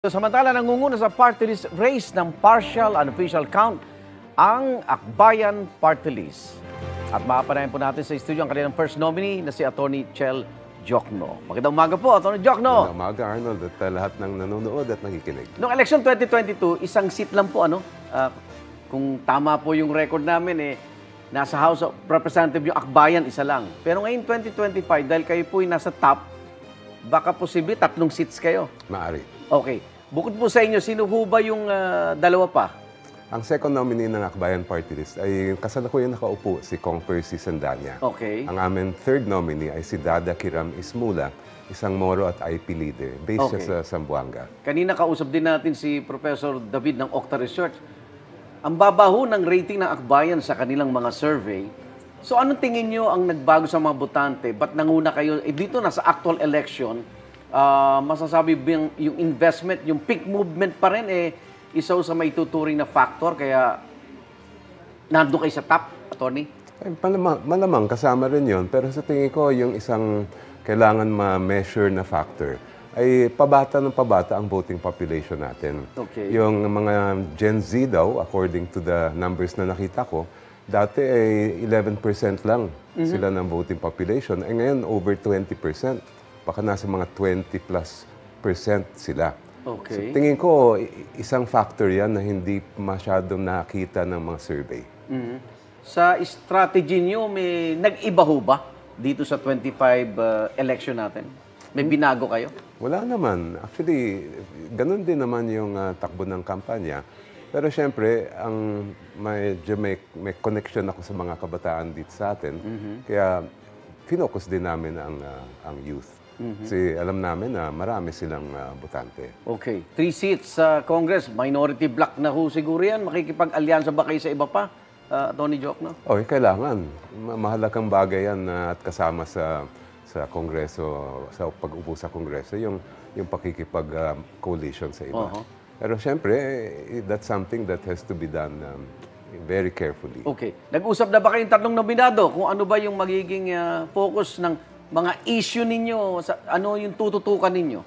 Samantala, nangunguna sa party list race ng partial and official count ang Akbayan Party List. At makapanayan po natin sa studio ang kanilang first nominee na si Atty. Chel Diokno. Magandang umaga po, Atty. Diokno. Magandang umaga, Arnold, at lahat ng nanonood at nakikinig. Noong election 2022, isang seat lang po, kung tama po yung record namin, nasa House of Representatives yung Akbayan, isa lang. Pero ngayon 2025, dahil kayo po nasa top, baka posible 3 seats kayo. Maari. Okay. Bukod po sa inyo, sino po ba yung dalawa pa? Ang second nominee ng Akbayan Party List ay kasalukuyan nakaupo si Kong Percy Sandanya. Okay. Ang aming third nominee ay si Dada Kiram Ismula, isang Moro at IP leader, based siya sa Zamboanga. Kanina kausap din natin si Professor David ng Octa Research. Ang babaho ng rating ng Akbayan sa kanilang mga survey. So anong tingin nyo ang nagbago sa mga botante? Ba't nanguna kayo? Dito na sa actual election, masasabi yung investment, yung peak movement pa rin, isa sa may tuturing na factor, kaya nandun kayo sa top, Atty.? Malamang kasama rin yon, pero sa tingin ko yung isang kailangan ma-measure na factor ay pabata ng pabata ang voting population natin. Okay. Yung mga Gen Z daw, according to the numbers na nakita ko, dati ay 11% lang sila ng voting population. Ay ngayon, over 20%. Baka nasa mga 20+% sila. Okay. So, tingin ko, isang factor yan na hindi masyadong nakita ng mga survey. Sa strategy nyo, may nag-iba ho ba dito sa 25 election natin? May binago kayo? Wala naman. Actually, ganun din naman yung takbo ng kampanya. Pero siyempre, may connection ako sa mga kabataan dito sa atin. Kaya, finokus din namin ang youth. Kasi alam namin na marami silang botante. Okay. 3 seats sa Congress, minority bloc na ho siguro yan. Makikipag-alyansa ba kayo sa iba pa, Atty. Diokno? Okay, kailangan. Mahalagang bagay yan at kasama sa Kongreso, sa pag-upo sa Kongreso, yung pakikipag-coalition sa iba. Pero siyempre, that's something that has to be done very carefully. Okay. Nag-usap na ba kayong 3 nominado kung ano ba yung magiging focus ng mga issue ninyo, ano yung tututukan ninyo?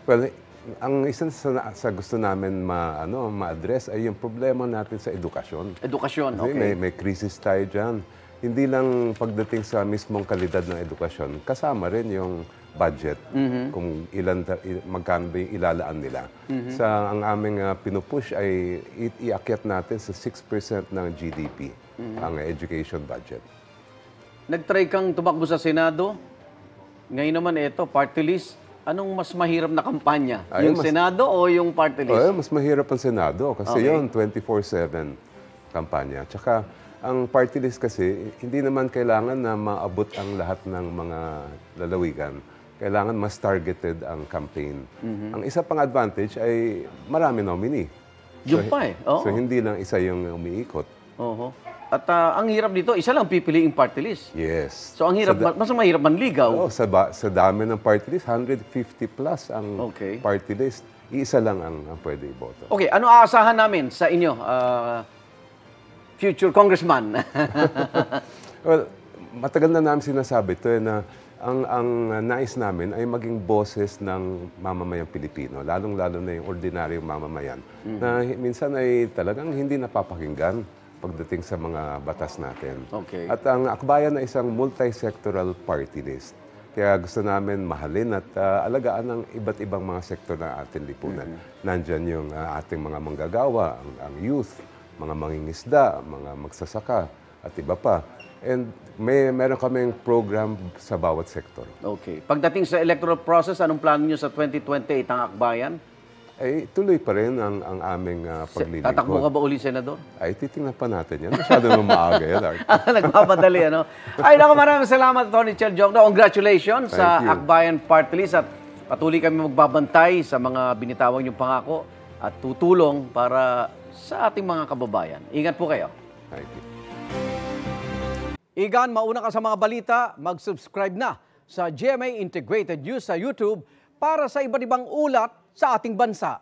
Well, ang isa sa gusto namin ma-address ay yung problema natin sa edukasyon. Edukasyon, Kasi okay. may crisis tayo dyan. Hindi lang pagdating sa mismong kalidad ng edukasyon, kasama rin yung budget, kung magkano ba yung ilalaan nila. Ang aming pinupush ay iakyat natin sa 6% ng GDP, ang education budget. Nag-try kang tumakbo sa Senado. Ngayon naman ito, party list. Anong mas mahirap na kampanya? Yung Senado o yung party list? Mas mahirap ang Senado kasi yun, 24/7 kampanya. Tsaka, ang party list kasi, hindi naman kailangan na maabot ang lahat ng mga lalawigan. Kailangan mas targeted ang campaign. Ang isa pang advantage ay marami nominee. Yung pa So, hindi lang isa yung umiikot. At ang hirap dito, isa lang pipiliing party list. Yes. So, ang hirap, mas mahirap manligaw. Sa dami ng party list, 150 plus ang party list. Iisa lang ang pwede iboto. Okay, ano aasahan namin sa inyo, future congressman? Well, matagal na namin sinasabi ito na ang nais namin ay maging boses ng mamamayang Pilipino, lalong-lalo na yung ordinaryong mamamayan, na minsan ay talagang hindi napapakinggan pagdating sa mga batas natin. Okay. At ang Akbayan ay isang multi-sectoral party list. Kaya gusto namin mahalin at alagaan ang iba't ibang mga sektor ng ating lipunan. Nandyan yung ating mga manggagawa, ang youth, mga mangingisda, mga magsasaka, at iba pa. And meron kaming program sa bawat sektor. Okay. Pagdating sa electoral process, anong plano nyo sa 2028 ang Akbayan? Ay, tuloy pa rin ang aming paglilingkod. Tatakbo ka ba uli, Senador? Ay, titingnan pa natin yan. Masyado naman maaga yan, Art. Nagpapadali, ano? Ay, naku, maraming salamat, Atty. Chel Diokno. Congratulations sa Akbayan Party List at patuloy kami magbabantay sa mga binitawang niyong pangako at tutulong para sa ating mga kababayan. Ingat po kayo. Thank you. Igan, mauna ka sa mga balita, mag-subscribe na sa GMA Integrated News sa YouTube para sa iba't ibang ulat sa ating bansa.